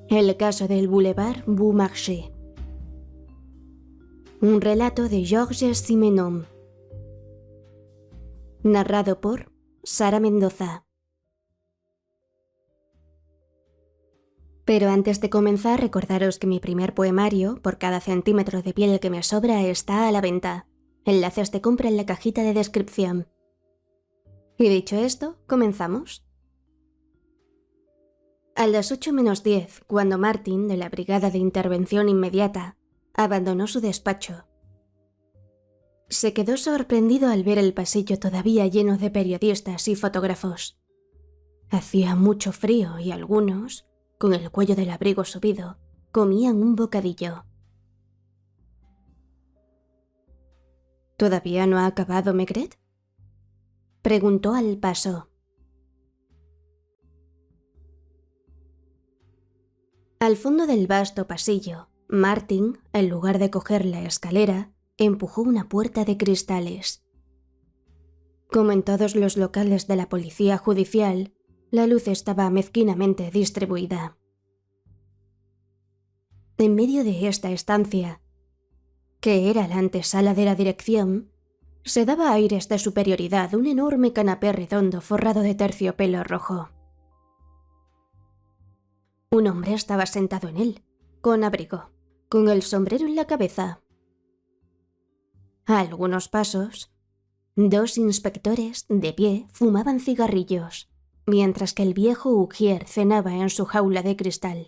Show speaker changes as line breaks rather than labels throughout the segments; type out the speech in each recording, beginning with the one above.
El caso del Boulevard Beaumarchais. Un relato de Georges Simenon. Narrado por Sara Mendoza. Pero antes de comenzar, recordaros que mi primer poemario, por cada centímetro de piel que me sobra, está a la venta. Enlaces de compra en la cajita de descripción. Y dicho esto, comenzamos. A las 8 menos 10, cuando Martin, de la Brigada de Intervención Inmediata, abandonó su despacho, se quedó sorprendido al ver el pasillo todavía lleno de periodistas y fotógrafos. Hacía mucho frío y algunos, con el cuello del abrigo subido, comían un bocadillo. ¿Todavía no ha acabado Maigret?, preguntó al paso. Al fondo del vasto pasillo, Martin, en lugar de coger la escalera, empujó una puerta de cristales. Como en todos los locales de la policía judicial, la luz estaba mezquinamente distribuida. En medio de esta estancia, que era la antesala de la dirección, se daba aires de superioridad un enorme canapé redondo forrado de terciopelo rojo. Un hombre estaba sentado en él, con abrigo, con el sombrero en la cabeza. A algunos pasos, dos inspectores, de pie, fumaban cigarrillos, mientras que el viejo Ujier cenaba en su jaula de cristal.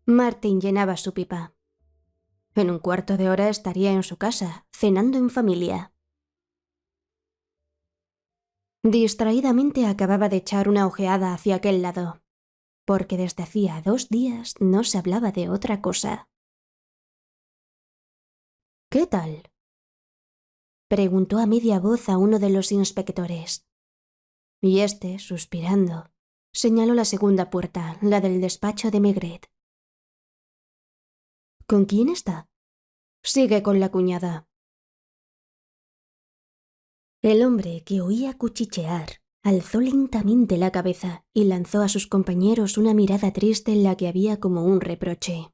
Martin llenaba su pipa. En un cuarto de hora estaría en su casa, cenando en familia. Distraídamente acababa de echar una ojeada hacia aquel lado, porque desde hacía 2 días no se hablaba de otra cosa. ¿Qué tal?, preguntó a media voz a uno de los inspectores. Y este, suspirando, señaló la segunda puerta, la del despacho de Maigret. ¿Con quién está? Sigue con la cuñada. El hombre, que oía cuchichear, alzó lentamente la cabeza y lanzó a sus compañeros una mirada triste en la que había como un reproche.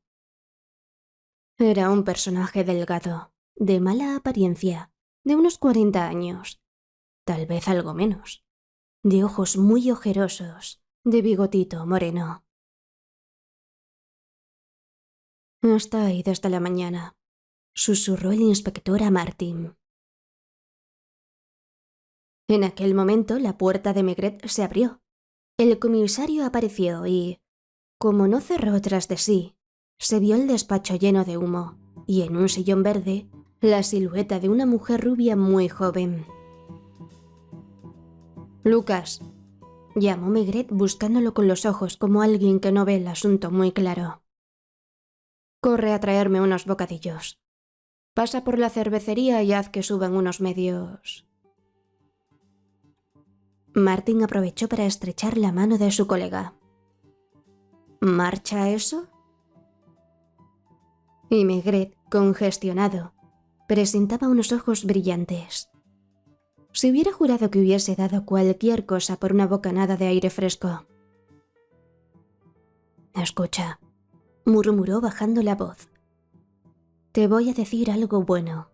Era un personaje delgado, de mala apariencia, de unos 40 años, tal vez algo menos, de ojos muy ojerosos, de bigotito moreno. Está ahí desde la mañana, susurró el inspector a Martin. En aquel momento la puerta de Maigret se abrió. El comisario apareció y, como no cerró tras de sí, se vio el despacho lleno de humo y en un sillón verde la silueta de una mujer rubia muy joven. «Lucas», llamó Maigret buscándolo con los ojos como alguien que no ve el asunto muy claro. «Corre a traerme unos bocadillos. Pasa por la cervecería y haz que suban unos medios». Martin aprovechó para estrechar la mano de su colega. ¿Marcha eso? Y Maigret, congestionado, presentaba unos ojos brillantes. Se hubiera jurado que hubiese dado cualquier cosa por una bocanada de aire fresco. «Escucha», murmuró bajando la voz. «Te voy a decir algo bueno.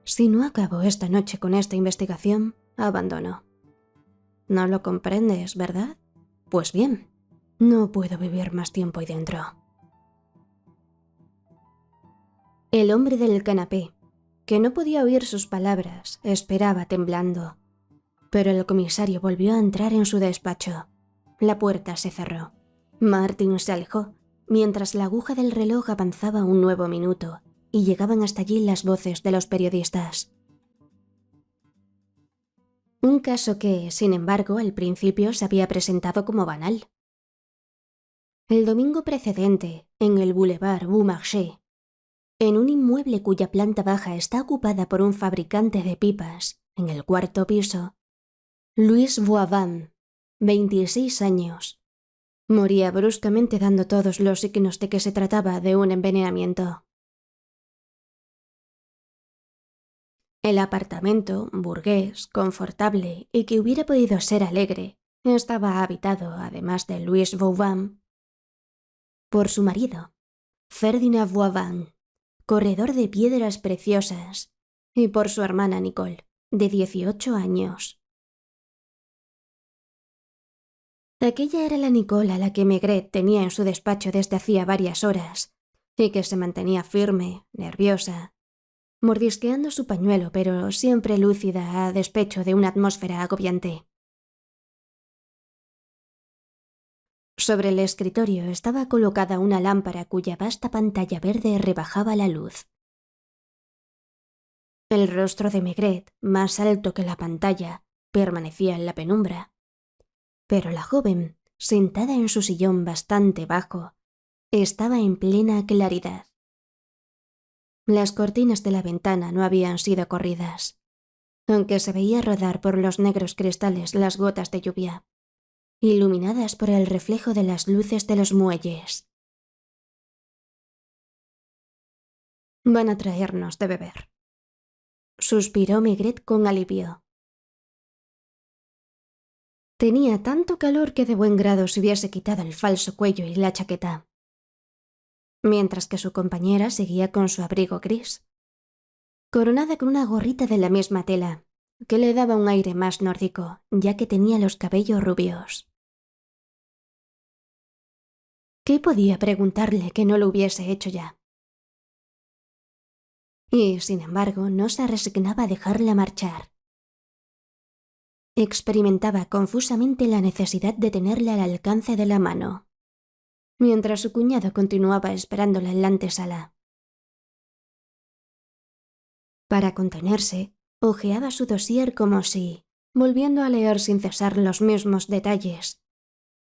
Si no acabo esta noche con esta investigación, abandono. No lo comprendes, ¿verdad? Pues bien, no puedo vivir más tiempo ahí dentro». El hombre del canapé, que no podía oír sus palabras, esperaba temblando. Pero el comisario volvió a entrar en su despacho. La puerta se cerró. Martin se alejó, mientras la aguja del reloj avanzaba un nuevo minuto, y llegaban hasta allí las voces de los periodistas. Un caso que, sin embargo, al principio se había presentado como banal. El domingo precedente, en el Boulevard Beaumarchais, en un inmueble cuya planta baja está ocupada por un fabricante de pipas, en el 4º piso, Louis Voivant, 26 años, moría bruscamente dando todos los signos de que se trataba de un envenenamiento. El apartamento, burgués, confortable y que hubiera podido ser alegre, estaba habitado, además de Louis Vauban, por su marido, Ferdinand Vauban, corredor de piedras preciosas, y por su hermana Nicole, de 18 años. Aquella era la Nicole a la que Maigret tenía en su despacho desde hacía varias horas, y que se mantenía firme, nerviosa, mordisqueando su pañuelo, pero siempre lúcida a despecho de una atmósfera agobiante. Sobre el escritorio estaba colocada una lámpara cuya vasta pantalla verde rebajaba la luz. El rostro de Maigret, más alto que la pantalla, permanecía en la penumbra. Pero la joven, sentada en su sillón bastante bajo, estaba en plena claridad. Las cortinas de la ventana no habían sido corridas, aunque se veía rodar por los negros cristales las gotas de lluvia, iluminadas por el reflejo de las luces de los muelles. «Van a traernos de beber», suspiró Maigret con alivio. Tenía tanto calor que de buen grado se hubiese quitado el falso cuello y la chaqueta, mientras que su compañera seguía con su abrigo gris, coronada con una gorrita de la misma tela, que le daba un aire más nórdico, ya que tenía los cabellos rubios. ¿Qué podía preguntarle que no lo hubiese hecho ya? Y, sin embargo, no se resignaba a dejarla marchar. Experimentaba confusamente la necesidad de tenerla al alcance de la mano, mientras su cuñado continuaba esperándola en la antesala. Para contenerse, hojeaba su dossier como si, volviendo a leer sin cesar los mismos detalles,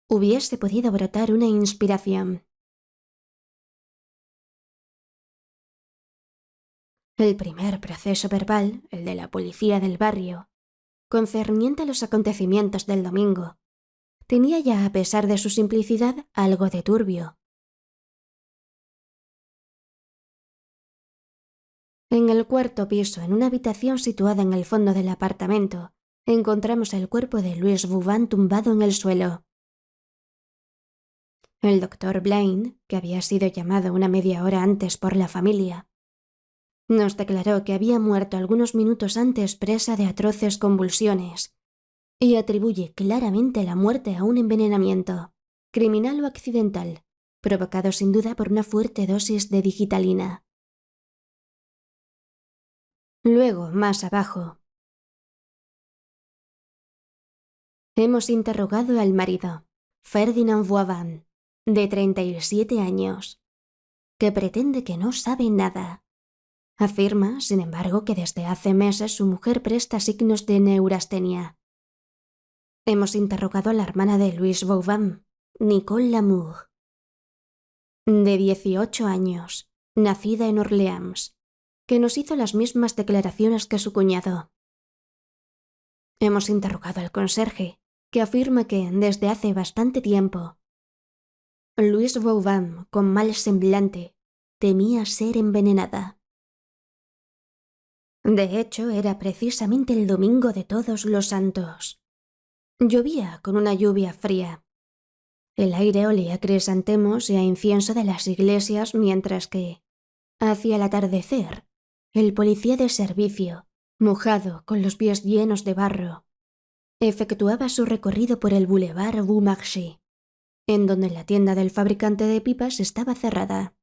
hubiese podido brotar una inspiración. El primer proceso verbal, el de la policía del barrio, concerniente a los acontecimientos del domingo, tenía ya, a pesar de su simplicidad, algo de turbio. En el cuarto piso, en una habitación situada en el fondo del apartamento, encontramos el cuerpo de Louis Vauban tumbado en el suelo. El doctor Blaine, que había sido llamado una media hora antes por la familia, nos declaró que había muerto algunos minutos antes presa de atroces convulsiones y atribuye claramente la muerte a un envenenamiento, criminal o accidental, provocado sin duda por una fuerte dosis de digitalina. Luego, más abajo, hemos interrogado al marido, Ferdinand Vauban, de 37 años, que pretende que no sabe nada. Afirma, sin embargo, que desde hace meses su mujer presta signos de neurastenia. Hemos interrogado a la hermana de Louis Vauban, Nicole Lamour, de 18 años, nacida en Orleans, que nos hizo las mismas declaraciones que su cuñado. Hemos interrogado al conserje, que afirma que, desde hace bastante tiempo, Louis Vauban, con mal semblante, temía ser envenenada. De hecho, era precisamente el domingo de Todos los Santos. Llovía con una lluvia fría. El aire olía a crisantemos y a incienso de las iglesias, mientras que, hacia el atardecer, el policía de servicio, mojado, con los pies llenos de barro, efectuaba su recorrido por el Boulevard Beaumarchais, en donde la tienda del fabricante de pipas estaba cerrada.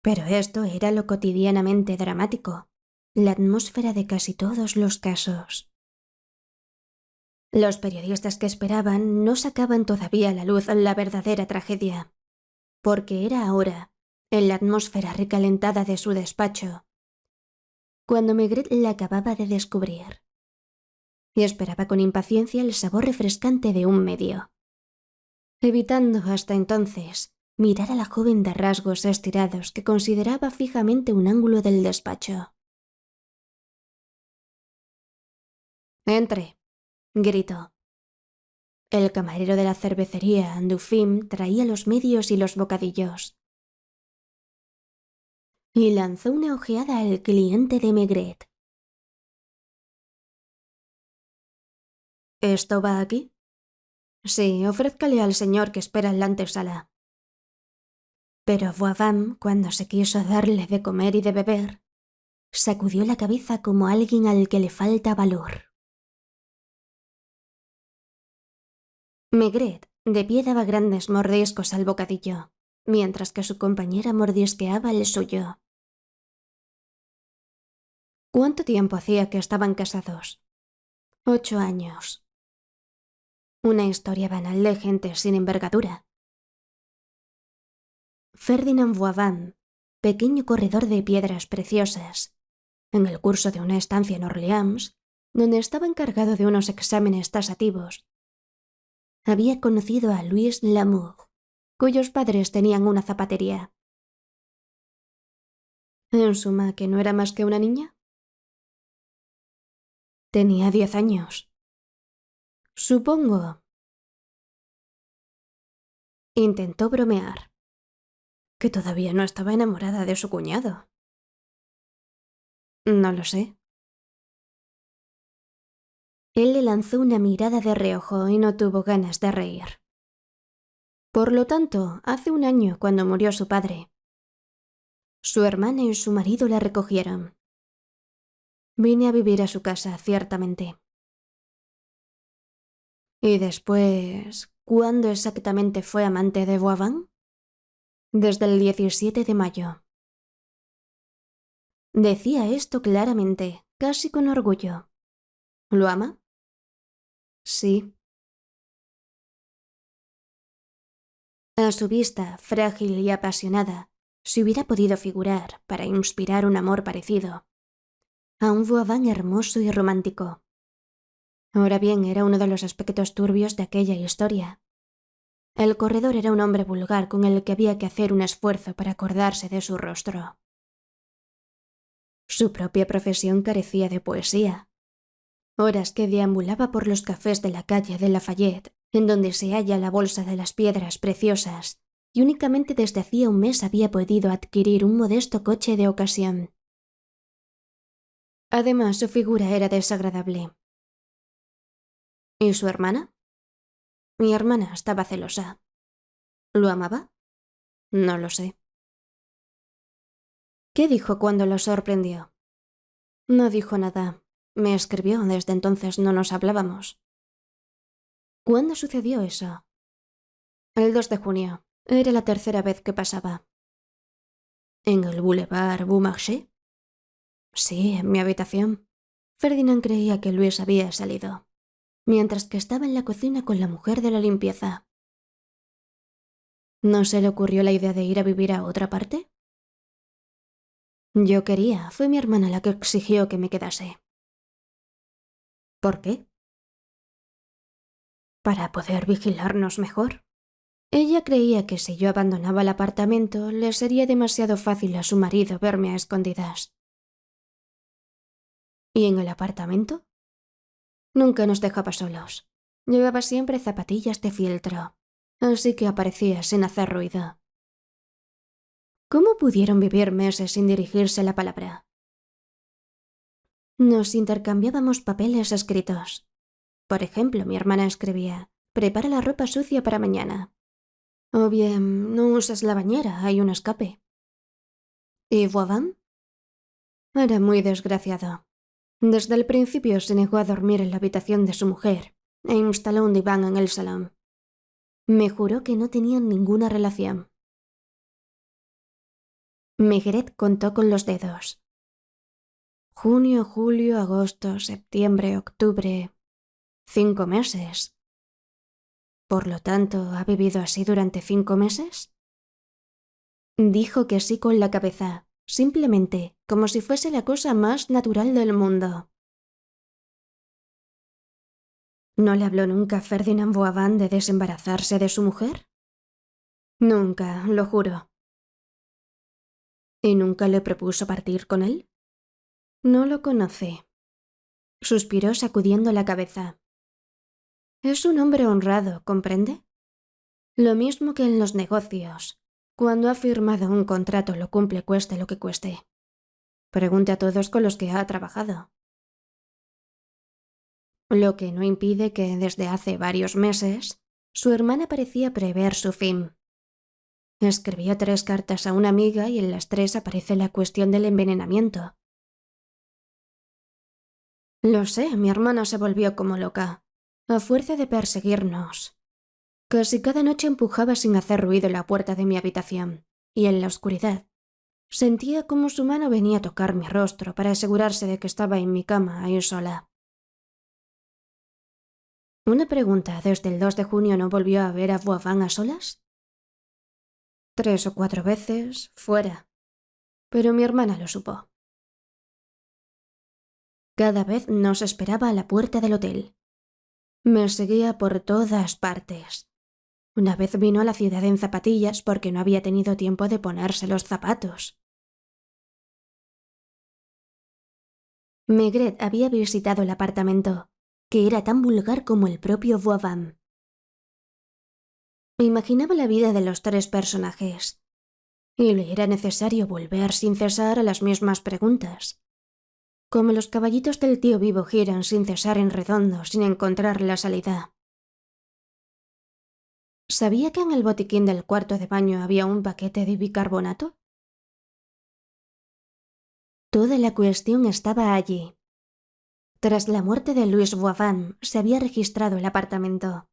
Pero esto era lo cotidianamente dramático, la atmósfera de casi todos los casos. Los periodistas que esperaban no sacaban todavía a la luz la verdadera tragedia, porque era ahora, en la atmósfera recalentada de su despacho, cuando Maigret la acababa de descubrir, y esperaba con impaciencia el sabor refrescante de un medio, evitando hasta entonces mirar a la joven de rasgos estirados que consideraba fijamente un ángulo del despacho. «Entre», gritó. El camarero de la cervecería Dufim traía los medios y los bocadillos, y lanzó una ojeada al cliente de Maigret. ¿Esto va aquí? Sí, ofrézcale al señor que espera en la antesala. Pero Voivam, cuando se quiso darle de comer y de beber, sacudió la cabeza como alguien al que le falta valor. Maigret, de pie, daba grandes mordiscos al bocadillo, mientras que su compañera mordisqueaba el suyo. ¿Cuánto tiempo hacía que estaban casados? 8 años. Una historia banal de gente sin envergadura. Ferdinand Voivam, pequeño corredor de piedras preciosas, en el curso de una estancia en Orleans, donde estaba encargado de unos exámenes tasativos, había conocido a Louise Lamour, cuyos padres tenían una zapatería. En suma, ¿que no era más que una niña? Tenía 10 años. Supongo. Intentó bromear. Que todavía no estaba enamorada de su cuñado. No lo sé. Él le lanzó una mirada de reojo y no tuvo ganas de reír. Por lo tanto, hace un año, cuando murió su padre, su hermana y su marido la recogieron. Vine a vivir a su casa, ciertamente. Y después, ¿cuándo exactamente fue amante de Voivam? Desde el 17 de mayo. Decía esto claramente, casi con orgullo. ¿Lo ama? Sí. A su vista, frágil y apasionada, se hubiera podido figurar, para inspirar un amor parecido, a un Voivam hermoso y romántico. Ahora bien, era uno de los aspectos turbios de aquella historia. El corredor era un hombre vulgar con el que había que hacer un esfuerzo para acordarse de su rostro. Su propia profesión carecía de poesía. Horas que deambulaba por los cafés de la calle de Lafayette, en donde se halla la bolsa de las piedras preciosas, y únicamente desde hacía un mes había podido adquirir un modesto coche de ocasión. Además, su figura era desagradable. ¿Y su hermana? Mi hermana estaba celosa. ¿Lo amaba? No lo sé. ¿Qué dijo cuando lo sorprendió? No dijo nada. Me escribió, desde entonces no nos hablábamos. ¿Cuándo sucedió eso? El 2 de junio. Era la tercera vez que pasaba. ¿En el Boulevard Beaumarchais? Sí, en mi habitación. Ferdinand creía que Luis había salido, mientras que estaba en la cocina con la mujer de la limpieza. ¿No se le ocurrió la idea de ir a vivir a otra parte? Yo quería, fue mi hermana la que exigió que me quedase. ¿Por qué? Para poder vigilarnos mejor. Ella creía que si yo abandonaba el apartamento, le sería demasiado fácil a su marido verme a escondidas. ¿Y en el apartamento? Nunca nos dejaba solos. Llevaba siempre zapatillas de fieltro, así que aparecía sin hacer ruido. ¿Cómo pudieron vivir meses sin dirigirse la palabra? Nos intercambiábamos papeles escritos. Por ejemplo, mi hermana escribía: «Prepara la ropa sucia para mañana». O bien: «No uses la bañera, hay un escape». ¿Y Voivam? Era muy desgraciado. Desde el principio se negó a dormir en la habitación de su mujer e instaló un diván en el salón. Me juró que no tenían ninguna relación. Maigret contó con los dedos. Junio, julio, agosto, septiembre, octubre. 5 meses. Por lo tanto, ¿ha vivido así durante 5 meses? Dijo que sí con la cabeza, simplemente, como si fuese la cosa más natural del mundo. ¿No le habló nunca Ferdinand Voivam de desembarazarse de su mujer? Nunca, lo juro. ¿Y nunca le propuso partir con él? No lo conoce. Suspiró sacudiendo la cabeza. Es un hombre honrado, ¿comprende? Lo mismo que en los negocios. Cuando ha firmado un contrato lo cumple cueste lo que cueste. Pregunte a todos con los que ha trabajado. lo que no impide que desde hace varios meses su hermana parecía prever su fin. Escribió 3 cartas a una amiga y en las 3 aparece la cuestión del envenenamiento. Lo sé, mi hermana se volvió como loca, a fuerza de perseguirnos. Casi cada noche empujaba sin hacer ruido la puerta de mi habitación, y en la oscuridad sentía como su mano venía a tocar mi rostro para asegurarse de que estaba en mi cama ahí sola. Una pregunta, ¿desde el 2 de junio no volvió a ver a Voisin a solas? 3 o 4 veces, fuera. Pero mi hermana lo supo. Cada vez nos esperaba a la puerta del hotel. Me seguía por todas partes. Una vez vino a la ciudad en zapatillas porque no había tenido tiempo de ponerse los zapatos. Maigret había visitado el apartamento, que era tan vulgar como el propio Voisin. Imaginaba la vida de los 3 personajes, y le era necesario volver sin cesar a las mismas preguntas. Como los caballitos del tío vivo giran sin cesar en redondo sin encontrar la salida. ¿Sabía que en el botiquín del cuarto de baño había un paquete de bicarbonato? Toda la cuestión estaba allí. Tras la muerte de Louis Voisin, se había registrado el apartamento.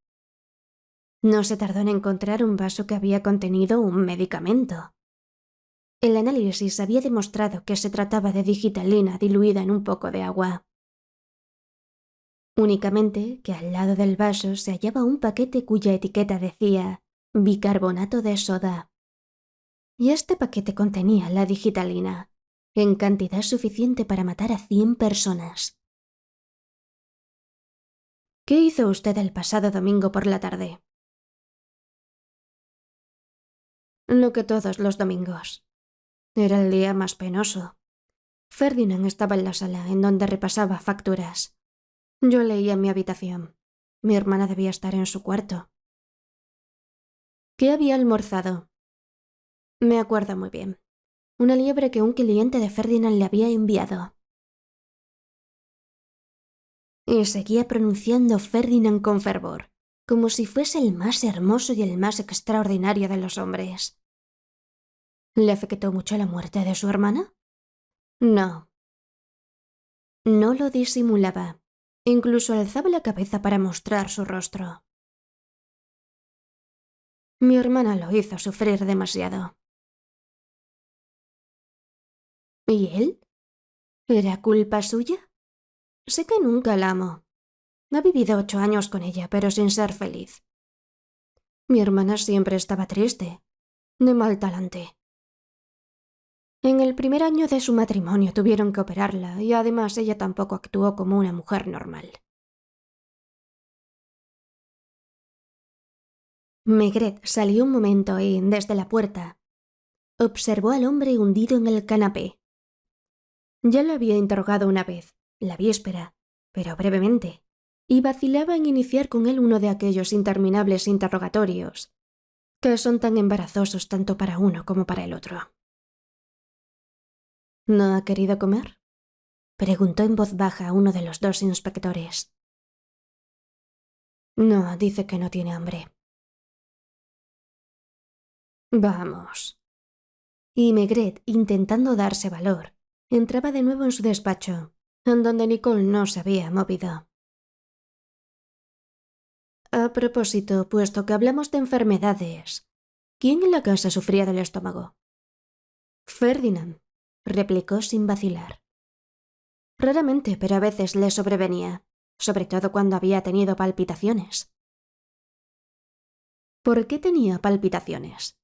No se tardó en encontrar un vaso que había contenido un medicamento. El análisis había demostrado que se trataba de digitalina diluida en un poco de agua. Únicamente que al lado del vaso se hallaba un paquete cuya etiqueta decía bicarbonato de soda. Y este paquete contenía la digitalina, en cantidad suficiente para matar a 100 personas. ¿Qué hizo usted el pasado domingo por la tarde? Lo que todos los domingos. Era el día más penoso. Ferdinand estaba en la sala, en donde repasaba facturas. Yo leía en mi habitación. Mi hermana debía estar en su cuarto. ¿Qué había almorzado? Me acuerdo muy bien. Una liebre que un cliente de Ferdinand le había enviado. Y seguía pronunciando Ferdinand con fervor, como si fuese el más hermoso y el más extraordinario de los hombres. ¿Le afectó mucho la muerte de su hermana? No. No lo disimulaba. Incluso alzaba la cabeza para mostrar su rostro. Mi hermana lo hizo sufrir demasiado. ¿Y él? ¿Era culpa suya? Sé que nunca la amó. Ha vivido 8 años con ella, pero sin ser feliz. Mi hermana siempre estaba triste, de mal talante. En el primer año de su matrimonio tuvieron que operarla y además ella tampoco actuó como una mujer normal. Maigret salió un momento y, desde la puerta, observó al hombre hundido en el canapé. Ya lo había interrogado una vez, la víspera, pero brevemente, y vacilaba en iniciar con él uno de aquellos interminables interrogatorios que son tan embarazosos tanto para uno como para el otro. ¿No ha querido comer? Preguntó en voz baja a uno de los 2 inspectores. No, dice que no tiene hambre. Vamos. Y Maigret, intentando darse valor, entraba de nuevo en su despacho, en donde Nicole no se había movido. A propósito, puesto que hablamos de enfermedades, ¿quién en la casa sufría del estómago? Ferdinand, replicó sin vacilar. Raramente, pero a veces le sobrevenía, sobre todo cuando había tenido palpitaciones. ¿Por qué tenía palpitaciones?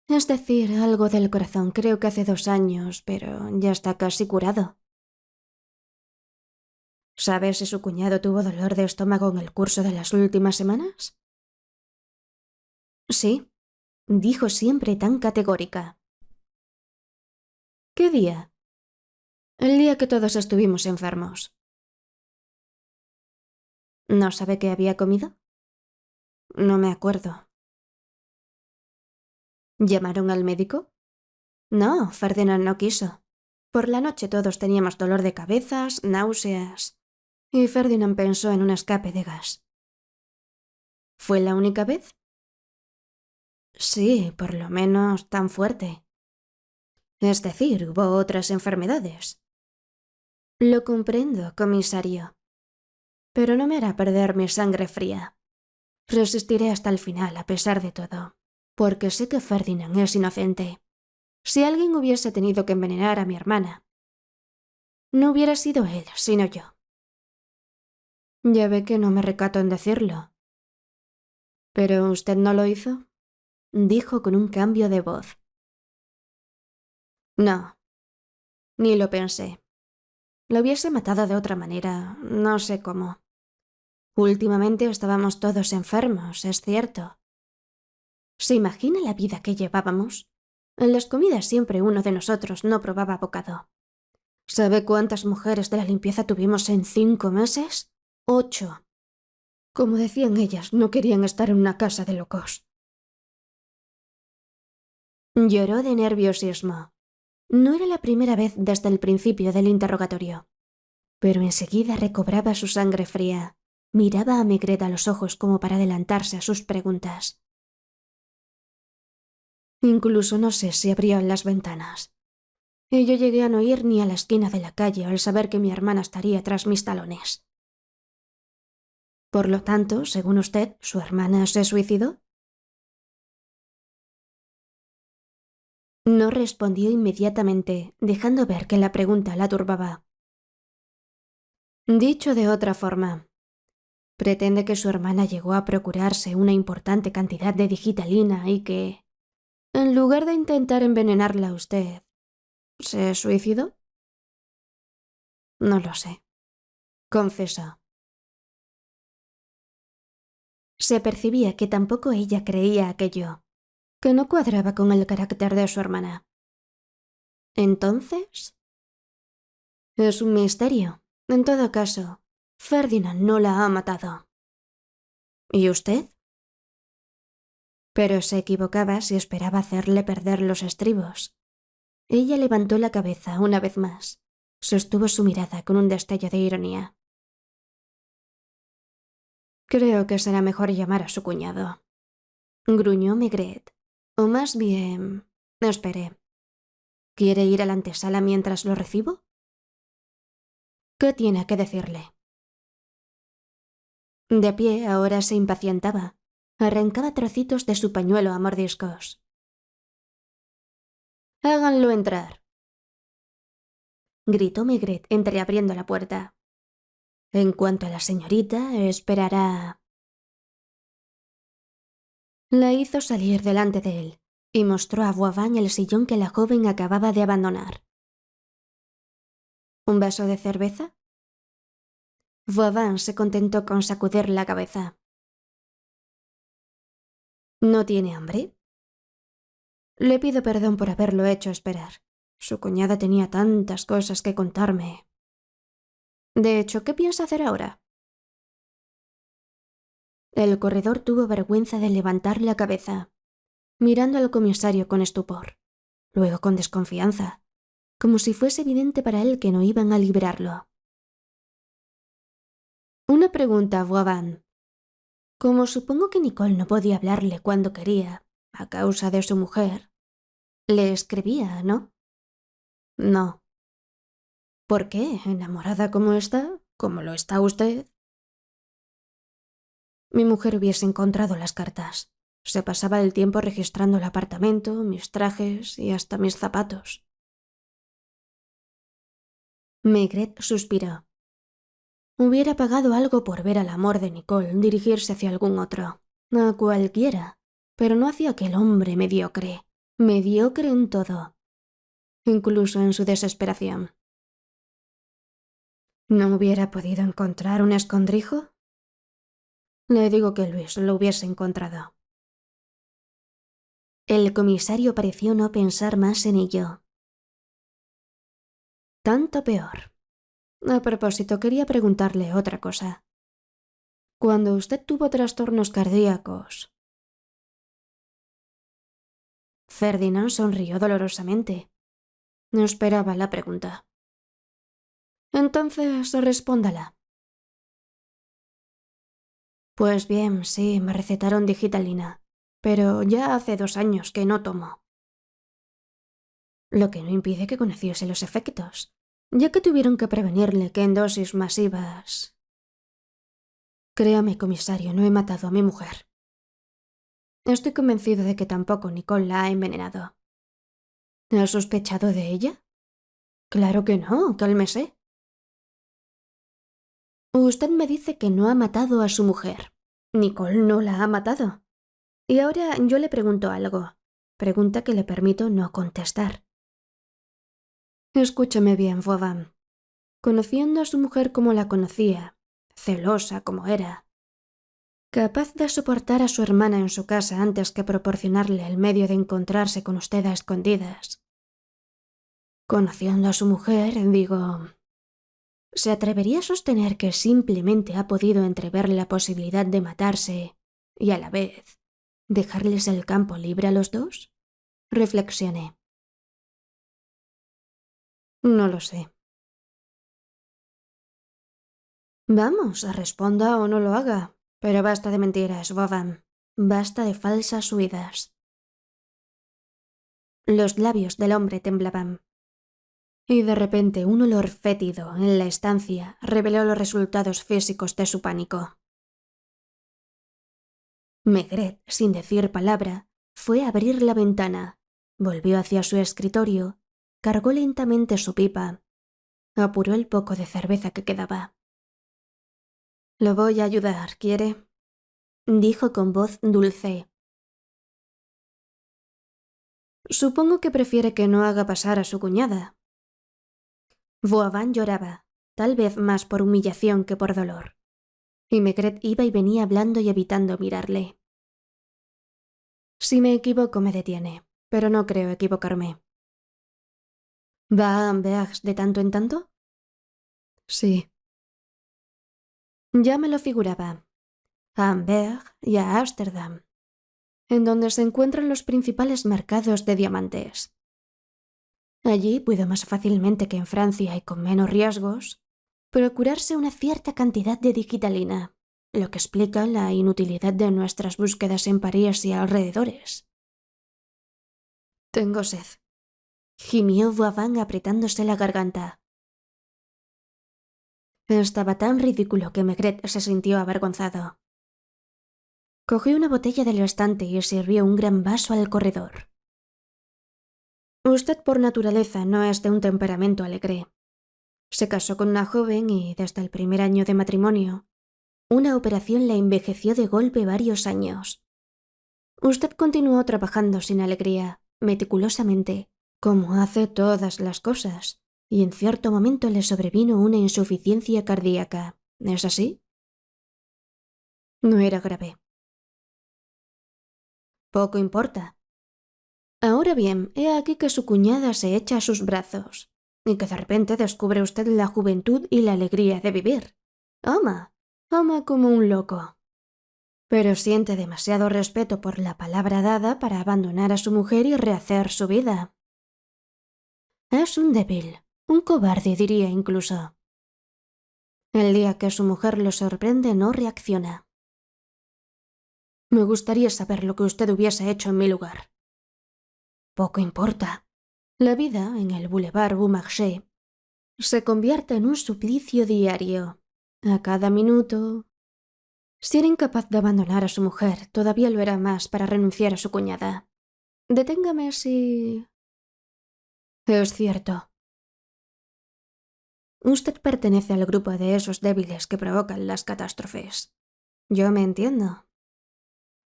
Es decir, algo del corazón, creo que hace 2 años, pero ya está casi curado. ¿Sabes si su cuñado tuvo dolor de estómago en el curso de las últimas semanas? Sí, dijo siempre tan categórica. ¿Qué día? El día que todos estuvimos enfermos. ¿No sabe qué había comido? No me acuerdo. ¿Llamaron al médico? No, Ferdinand no quiso. Por la noche todos teníamos dolor de cabezas, náuseas. y Ferdinand pensó en un escape de gas. ¿Fue la única vez? Sí, por lo menos tan fuerte. Es decir, hubo otras enfermedades. Lo comprendo, comisario. Pero no me hará perder mi sangre fría. Resistiré hasta el final, a pesar de todo, porque sé que Ferdinand es inocente. Si alguien hubiese tenido que envenenar a mi hermana, no hubiera sido él, sino yo. Ya ve que no me recato en decirlo. ¿Pero usted no lo hizo?, dijo con un cambio de voz. No, ni lo pensé. Lo hubiese matado de otra manera, no sé cómo. Últimamente estábamos todos enfermos, es cierto. ¿Se imagina la vida que llevábamos? En las comidas siempre uno de nosotros no probaba bocado. ¿Sabe cuántas mujeres de la limpieza tuvimos en 5 meses? 8. Como decían ellas, no querían estar en una casa de locos. Lloró de nerviosismo. No era la primera vez desde el principio del interrogatorio. Pero enseguida recobraba su sangre fría. Miraba a Maigret a los ojos como para adelantarse a sus preguntas. Incluso no sé si abrió las ventanas. Y yo llegué a no ir ni a la esquina de la calle al saber que mi hermana estaría tras mis talones. Por lo tanto, según usted, ¿su hermana se suicidó? No respondió inmediatamente, dejando ver que la pregunta la turbaba. Dicho de otra forma, pretende que su hermana llegó a procurarse una importante cantidad de digitalina y que, en lugar de intentar envenenarla a usted, ¿se suicidó? No lo sé, confesó. Se percibía que tampoco ella creía aquello, que no cuadraba con el carácter de su hermana. Entonces, es un misterio. En todo caso, Ferdinand no la ha matado. ¿Y usted? Pero se equivocaba si esperaba hacerle perder los estribos. Ella levantó la cabeza una vez más. Sostuvo su mirada con un destello de ironía. Creo que será mejor llamar a su cuñado. Gruñó Maigret. O más bien... Espere. ¿Quiere ir a la antesala mientras lo recibo? ¿Qué tiene que decirle? De pie ahora se impacientaba. Arrancaba trocitos de su pañuelo a mordiscos. «Háganlo entrar», gritó Maigret entreabriendo la puerta. En cuanto a la señorita, esperará. La hizo salir delante de él y mostró a Voisin el sillón que la joven acababa de abandonar. ¿Un vaso de cerveza? Voisin se contentó con sacudir la cabeza. ¿No tiene hambre? Le pido perdón por haberlo hecho esperar. Su cuñada tenía tantas cosas que contarme. De hecho, ¿qué piensa hacer ahora? El corredor tuvo vergüenza de levantar la cabeza, mirando al comisario con estupor, luego con desconfianza, como si fuese evidente para él que no iban a librarlo. Una pregunta, Voisin. Como supongo que Nicole no podía hablarle cuando quería, a causa de su mujer, le escribía, ¿no? No. ¿Por qué? ¿Enamorada como está? ¿Como lo está usted? Mi mujer hubiese encontrado las cartas. Se pasaba el tiempo registrando el apartamento, mis trajes y hasta mis zapatos. Maigret suspiró. Hubiera pagado algo por ver al amor de Nicole dirigirse hacia algún otro, a cualquiera, pero no hacia aquel hombre mediocre, mediocre en todo, incluso en su desesperación. ¿No hubiera podido encontrar un escondrijo? Le digo que Luis lo hubiese encontrado. El comisario pareció no pensar más en ello. Tanto peor. A propósito, quería preguntarle otra cosa. Cuando usted tuvo trastornos cardíacos... Ferdinand sonrió dolorosamente. No esperaba la pregunta. Entonces, respóndala. Pues bien, sí, me recetaron digitalina, pero ya hace 2 años que no tomo. Lo que no impide que conociese los efectos, ya que tuvieron que prevenirle que en dosis masivas... Créame, comisario, no he matado a mi mujer. Estoy convencido de que tampoco Nicole la ha envenenado. ¿Has sospechado de ella? Claro que no, cálmese. Usted me dice que no ha matado a su mujer. Nicole no la ha matado. Y ahora yo le pregunto algo. Pregunta que le permito no contestar. Escúcheme bien, Vaughan. Conociendo a su mujer como la conocía, celosa como era, capaz de soportar a su hermana en su casa antes que proporcionarle el medio de encontrarse con usted a escondidas. Conociendo a su mujer, digo, ¿se atrevería a sostener que simplemente ha podido entrever la posibilidad de matarse y a la vez dejarles el campo libre a los dos? Reflexioné. No lo sé. Vamos, responda o no lo haga, pero basta de mentiras, Vaughan. Basta de falsas huidas. Los labios del hombre temblaban. Y de repente un olor fétido en la estancia reveló los resultados físicos de su pánico. Maigret, sin decir palabra, fue a abrir la ventana, volvió hacia su escritorio, cargó lentamente su pipa, apuró el poco de cerveza que quedaba. «Lo voy a ayudar, ¿quiere?», dijo con voz dulce. «Supongo que prefiere que no haga pasar a su cuñada». Vaughan lloraba, tal vez más por humillación que por dolor, y Maigret iba y venía hablando y evitando mirarle. Si me equivoco me detiene, pero no creo equivocarme. ¿Va a Amberg de tanto en tanto? Sí. Ya me lo figuraba. A Amberg y a Ámsterdam, en donde se encuentran los principales mercados de diamantes. Allí puedo más fácilmente que en Francia y con menos riesgos procurarse una cierta cantidad de digitalina, lo que explica la inutilidad de nuestras búsquedas en París y alrededores. Tengo sed, gimió Vaughan apretándose la garganta. Estaba tan ridículo que Maigret se sintió avergonzado. Cogió una botella del estante y sirvió un gran vaso al corredor. Usted por naturaleza no es de un temperamento alegre. Se casó con una joven y, desde el primer año de matrimonio, una operación la envejeció de golpe varios años. Usted continuó trabajando sin alegría, meticulosamente, como hace todas las cosas, y en cierto momento le sobrevino una insuficiencia cardíaca. ¿Es así? No era grave. Poco importa. Ahora bien, he aquí que su cuñada se echa a sus brazos, y que de repente descubre usted la juventud y la alegría de vivir. Ama como un loco. Pero siente demasiado respeto por la palabra dada para abandonar a su mujer y rehacer su vida. Es un débil, un cobarde diría incluso. El día que su mujer lo sorprende no reacciona. Me gustaría saber lo que usted hubiese hecho en mi lugar. Poco importa. La vida en el Boulevard Beaumarchais se convierte en un suplicio diario. A cada minuto... Si era incapaz de abandonar a su mujer, todavía lo era más para renunciar a su cuñada. Deténgame si... Es cierto. Usted pertenece al grupo de esos débiles que provocan las catástrofes. Yo me entiendo.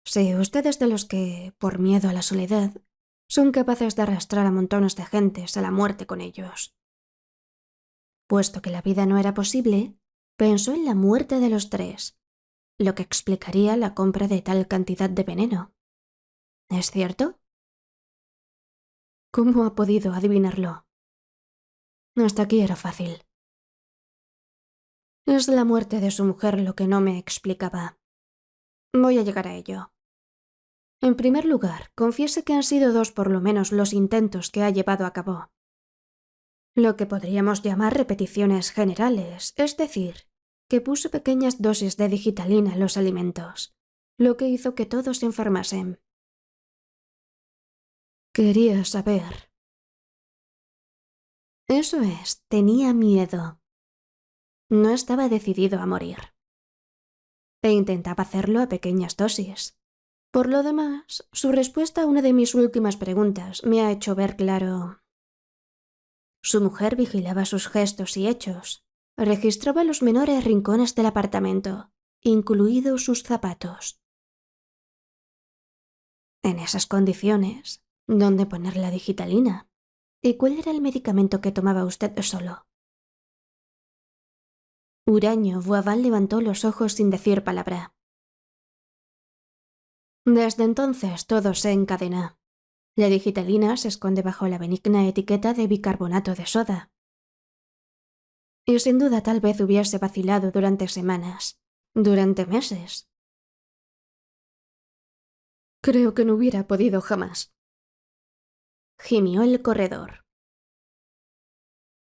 Sí, usted es de los que, por miedo a la soledad, son capaces de arrastrar a montones de gentes a la muerte con ellos. Puesto que la vida no era posible, pensó en la muerte de los 3, lo que explicaría la compra de tal cantidad de veneno. ¿Es cierto? ¿Cómo ha podido adivinarlo? Hasta aquí era fácil. Es la muerte de su mujer lo que no me explicaba. Voy a llegar a ello. En primer lugar, confiese que han sido 2 por lo menos los intentos que ha llevado a cabo. Lo que podríamos llamar repeticiones generales, es decir, que puso pequeñas dosis de digitalina en los alimentos, lo que hizo que todos se enfermasen. Quería saber. Eso es, tenía miedo. No estaba decidido a morir. E intentaba hacerlo a pequeñas dosis. Por lo demás, su respuesta a una de mis últimas preguntas me ha hecho ver claro. Su mujer vigilaba sus gestos y hechos. Registraba los menores rincones del apartamento, incluidos sus zapatos. En esas condiciones, ¿dónde poner la digitalina? ¿Y cuál era el medicamento que tomaba usted solo? Huraño Voaván levantó los ojos sin decir palabra. Desde entonces todo se encadena. La digitalina se esconde bajo la benigna etiqueta de bicarbonato de soda. Y sin duda tal vez hubiese vacilado durante semanas, durante meses. Creo que no hubiera podido jamás. Gimió el corredor.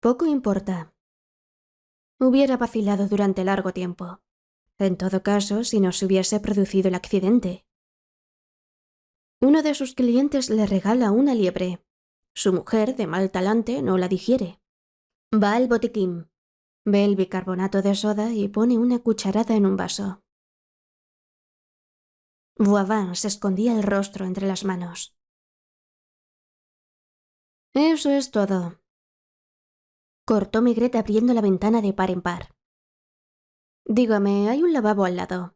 Poco importa. Hubiera vacilado durante largo tiempo. En todo caso, si no se hubiese producido el accidente. Uno de sus clientes le regala una liebre. Su mujer, de mal talante, no la digiere. Va al botiquín, ve el bicarbonato de soda y pone una cucharada en un vaso. Voaván se escondía el rostro entre las manos. Eso es todo. Cortó Maigret abriendo la ventana de par en par. Dígame, hay un lavabo al lado.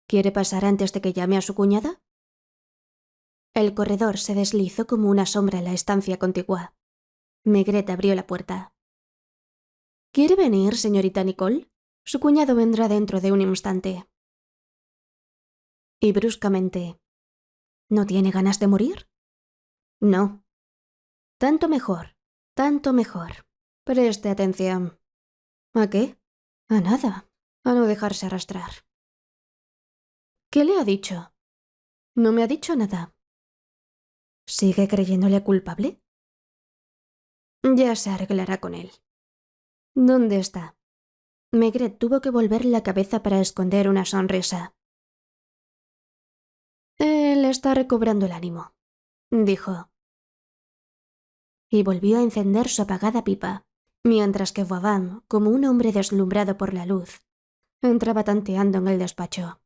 ¿Quiere pasar antes de que llame a su cuñada? El corredor se deslizó como una sombra en la estancia contigua. Maigret abrió la puerta. ¿Quiere venir, señorita Nicole? Su cuñado vendrá dentro de un instante. Y bruscamente, ¿no tiene ganas de morir? No. Tanto mejor, tanto mejor. Preste atención. ¿A qué? A nada. A no dejarse arrastrar. ¿Qué le ha dicho? No me ha dicho nada. ¿Sigue creyéndole culpable? Ya se arreglará con él. ¿Dónde está? Maigret tuvo que volver la cabeza para esconder una sonrisa. Él está recobrando el ánimo, dijo. Y volvió a encender su apagada pipa, mientras que Voaván, como un hombre deslumbrado por la luz, entraba tanteando en el despacho.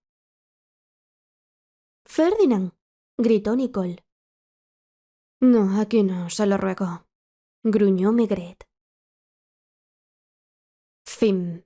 «Ferdinand», gritó Nicole. «No, aquí no, se lo ruego», gruñó Maigret. Fin.